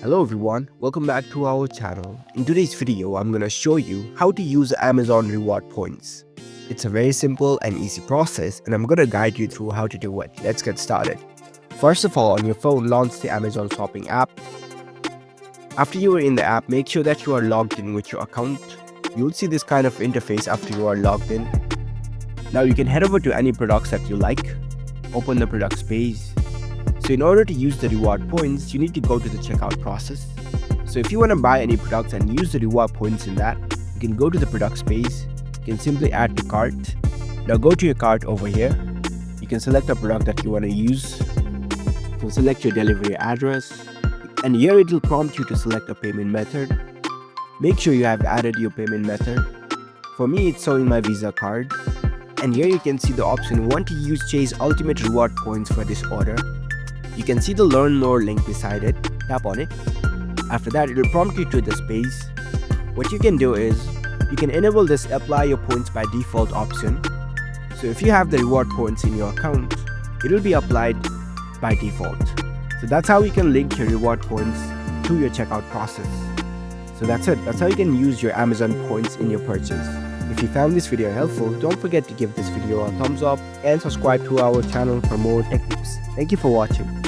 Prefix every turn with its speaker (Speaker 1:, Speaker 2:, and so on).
Speaker 1: Hello everyone, welcome back to our channel. In today's video, I'm gonna show you how to use Amazon reward points. It's a very simple and easy process and I'm gonna guide you through how to do it. Let's get started. First of all, on your phone, launch the Amazon shopping app. After you are in the app, make sure that you are logged in with your account. You'll see this kind of interface after you are logged in. Now you can head over to any products that you like, open the products page. So in order to use the reward points, you need to go to the checkout process. So if you want to buy any products and use the reward points in that, you can go to the products page. You can simply add to cart. Now go to your cart over here. You can select the product that you want to use. You can select your delivery address. And here it will prompt you to select a payment method. Make sure you have added your payment method. For me, it's showing my Visa card. And here you can see the option want to use Chase Ultimate Reward Points for this order. You can see the learn more link beside it. Tap on it. After that, it will prompt you to this page. What you can do is you can enable this apply your points by default option. So if you have the reward points in your account, it will be applied by default. So that's how you can link your reward points to your checkout process. So that's it. That's how you can use your Amazon points in your purchase. If you found this video helpful, don't forget to give this video a thumbs up and subscribe to our channel for more tech tips. Thank you for watching.